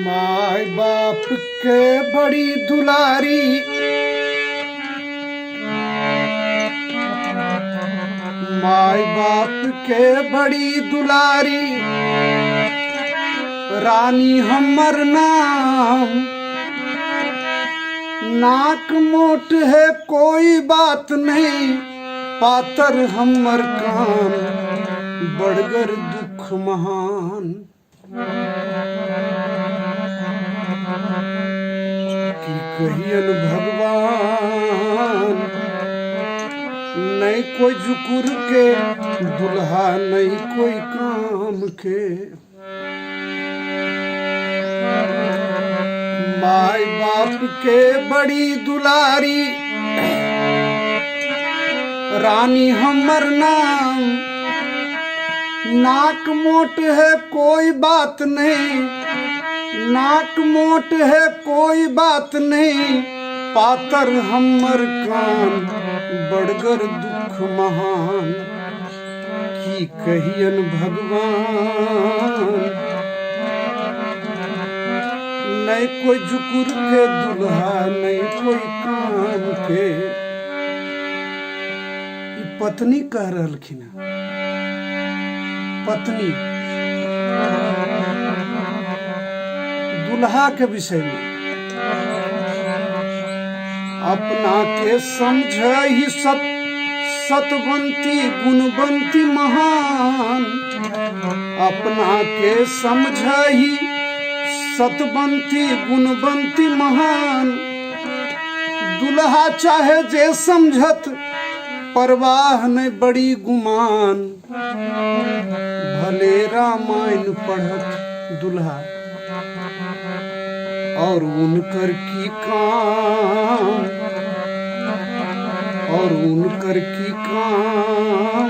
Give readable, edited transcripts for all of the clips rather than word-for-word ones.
My बाप के बड़ी दुलारी, माय बाप के बड़ी दुलारी, रानी हमर नाम। नाक मोट है कोई बात नहीं, पातर हमर काम, बड़गर दुख महान। की कहियन भगवान, नहीं कोई जुकुर के दुल्हा, नहीं कोई काम के। माय बाप के बड़ी दुलारी, रानी हमर नाम। नाक मोट है कोई बात नहीं, नाक मोट है कोई बात नहीं, पातर हमर काम, बड़गर दुख महान। की कहियन भगवान, नहीं कोई जुकुर के दुल्हा, नहीं कोई काम के। पत्नी कह रहलखिन, पत्नी दुल्हा के विषय में। अपना के समझहि सतवंती गुणवंती महान। अपना के समझहि सतवंती गुणवंती महान। दुल्हा चाहे जे समझत, परवाह नहीं बड़ी गुमान। भले रामायण पढ़त दुल्हा, और उनकर की काम, और उनकर की काम।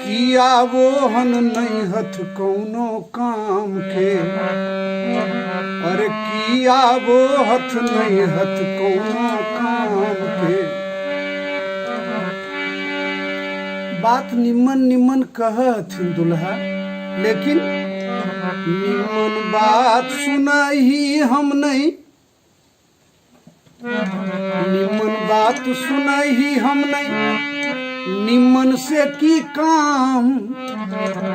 किया वो हन नहीं हथ कौनो काम के। अरे किया वो हथ नहीं हथ कौनो काम के। बात निमन निमन कहथिन दुल्हा, लेकिन निमन बात सुनही हम नहीं। निमन बात सुनही हम नहीं, निमन से की काम।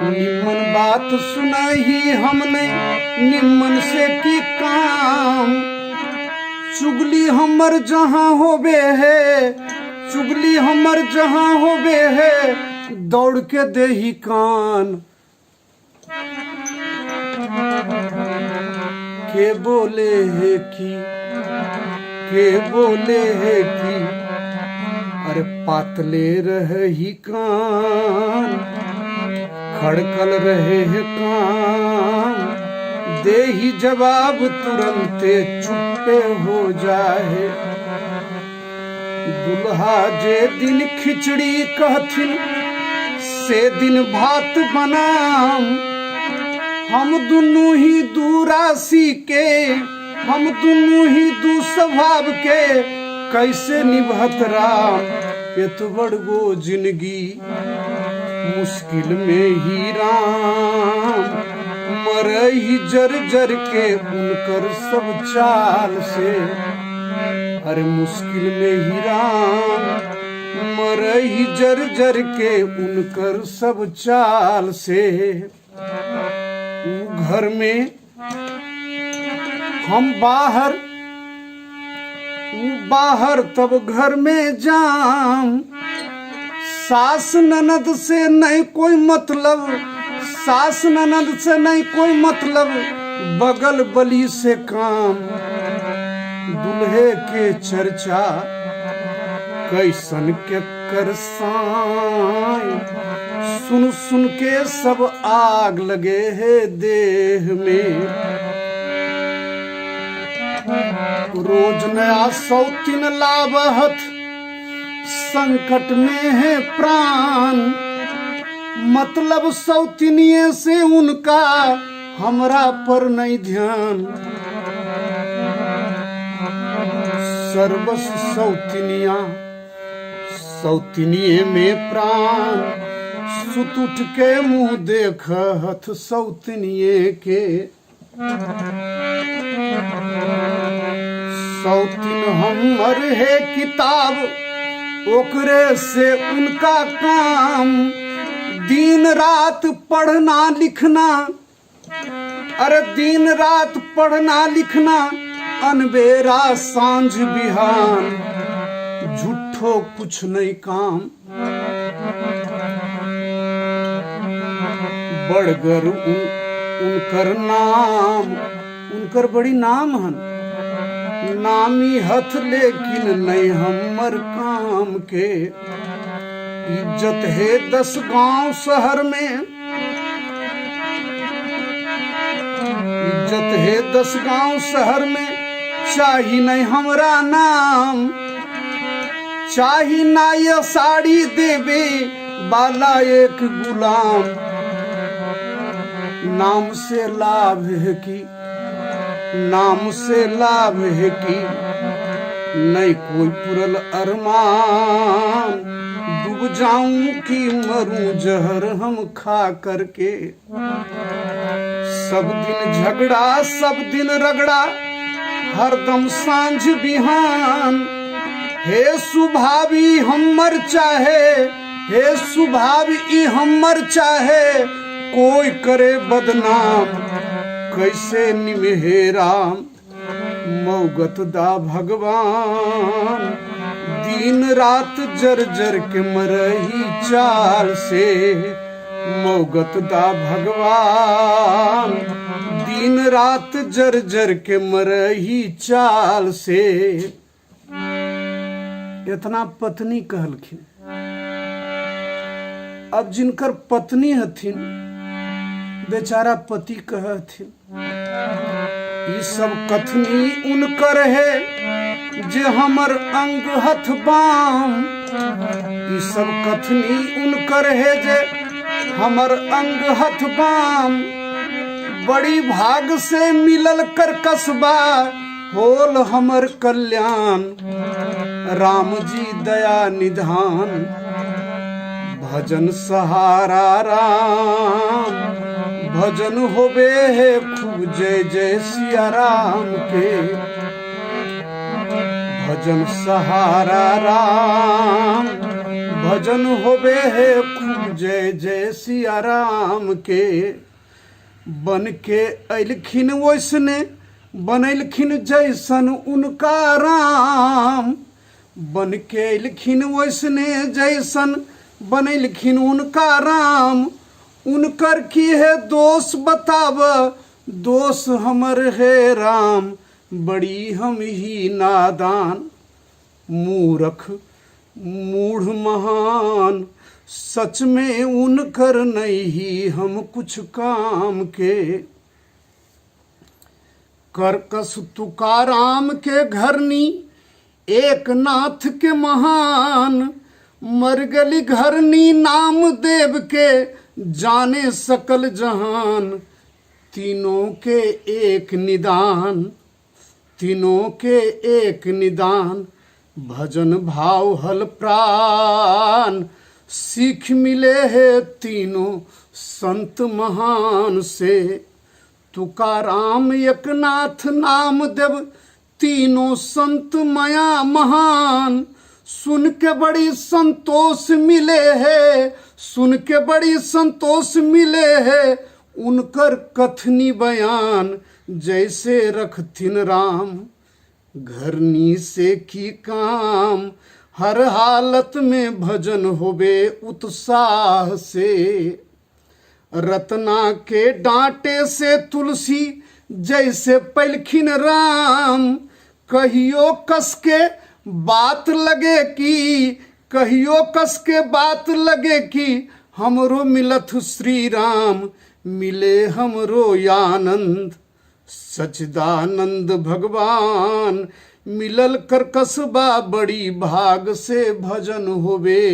निमन बात सुनही हम नहीं, निमन से की काम। चुगली हमर जहाँ होबे है, चुगली हमर जहाँ होबे है, दौड़ के देही कान। के बोले है कि, के बोले है कि, अरे पातले रहे ही कान, खड़कल रहे है कान। दे ही जवाब तुरंते चुप्पे हो जाए। दुल्हा जे दिन खिचड़ी कहथिन, से दिन भात बनाम। हम दुनू ही दू राशि के, हम दुनू ही दू स्वभाव के, कैसे निभत राम। एतबड़ गो जिंदगी मुश्किल में ही राम। मरही जर जर के उनकर सब चाल से। अरे मुश्किल में ही राम, मरही जर जर के उनकर सब चाल से। घर में हम बाहर, बाहर तब घर में जाम। सास ननद से नहीं कोई मतलब, सास ननद से नहीं कोई मतलब, बगल बली से काम। दुल्हे के चर्चा कैसन के कर साई, सुन सुन के सब आग लगे है देह में। रोज नया सौतीन लाबहत, संकट में है प्राण। मतलब सौतीनिये से उनका हमरा पर नहीं ध्यान। सर्वस सौतीनिया, सौतीनिये में प्राण। सुत उठ के मुंह देखत सौतनिए के। सौतीन हमर है किताब, ओकरे से उनका काम, दिन रात पढ़ना लिखना, अरे दिन रात पढ़ना लिखना, अनबेरा सांझ बिहान, झूठो कुछ नहीं काम। बड़गर उनकर नाम, उनकर बड़ी नाम हन, नामी हथ लेकिन नहीं हमर काम के। इज्जत है 10 गांव शहर में, इज्जत है 10 गांव शहर में, चाही नहीं हमरा नाम, चाही ना ये साड़ी देवे बाला एक गुलाम। नाम से लाभ है कि, नाम से लाभ है कि, नहीं कोई पुरल अरमान, डूब जाऊं कि मरूं जहर हम खा करके। सब दिन झगड़ा सब दिन रगड़ा, हरदम सांझ बिहान, हे सुभावी हमर चाहे, हे सुभावी हमर चाहे, कोई करे बदनाम, कैसे निमहे राम। मौगत दा भगवान, दिन रात जर के मरही चाल से, मौगत दा भगवान, दिन रात जर के मरही चाल से। इतना पत्नी कहलखिन। अब जिनकर पत्नी हथिन, बेचारा पति कहथिन, ई सब कथनी उनकर है जे हमर अंग हथ बाम। ई सब कथनी उनकर है जे हमर अंग हथ बाम। बड़ी भाग से मिलल कर कसबा, होल हमर कल्याण। राम जी दया निधान, भजन सहारा राम, भजन होबे है खूब जय जय सिया राम के। भजन सहारा राम, भजन होबे है खूब जय जय सिया राम के। बन के अइलखिन वैसने, बनैलखिन जैसन उनका राम। बन के अइलखिन वैसने जैसन, बनैलखिन उनका राम। उनकर की है दोष बताव, दोष हमर है राम। बड़ी हम ही नादान, मूर्ख मूढ़ महान, सच में उनकर नहीं हम कुछ काम के। करकस तुकाराम के घरनी, एक नाथ के महान। मरगली घरनी नाम देव के, जाने सकल जहान। तीनों के एक निदान, तीनों के एक निदान। भजन भाव हल प्राण, सीख मिले है तीनों संत महान से। तुकाराम एकनाथ नामदेव, तीनों संत माया महान। सुन के बड़ी संतोष मिले है, सुन के बड़ी संतोष मिले है। उनकर कथनी बयान, जैसे रखथिन राम। घरनी से की काम, हर हालत में भजन होबे उत्साह से। रत्ना के डांटे से तुलसी, जैसे पलखिन राम। कहियो कस के बात लगे कि, कहियो कस के बात लगे कि, हमरो मिलथ श्री राम। मिले हमरो आनंद, सच्चिदानंद भगवान। मिलल कर कसबा, बड़ी भाग से भजन होवे।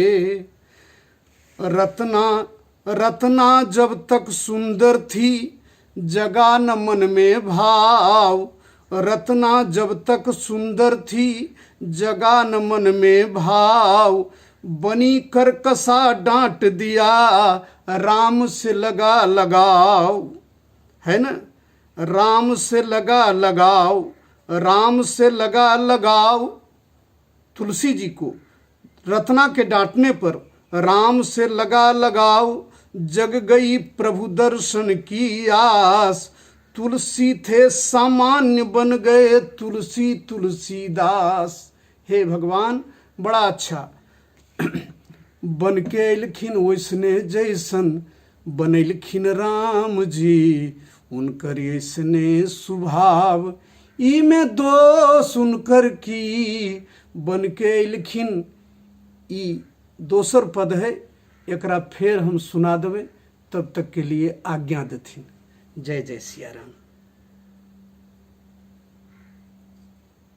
रत्ना रत्ना जब तक सुंदर थी, जगा न मन में भाव। रत्ना जब तक सुंदर थी, जगा न मन में भाव। बनी करकसा डांट दिया, राम से लगा लगाव। है ना, राम से लगा लगाओ, राम से लगा लगाओ। तुलसी जी को रत्ना के डांटने पर राम से लगा लगाओ, जग गई प्रभु दर्शन की आस। तुलसी थे सामान्य बन गए तुलसी तुलसीदास। हे भगवान बड़ा अच्छा बन के अयलखिन वैसने जैसन बनैलखिन राम जी, उनकर ऐसने स्वभाव ई में दोष उनकर की। बन के अयलखिन ई दोसर पद है, एकरा फेर हम सुना देवे, तब तक के लिए आज्ञा देथिन। जय जय सिया राम।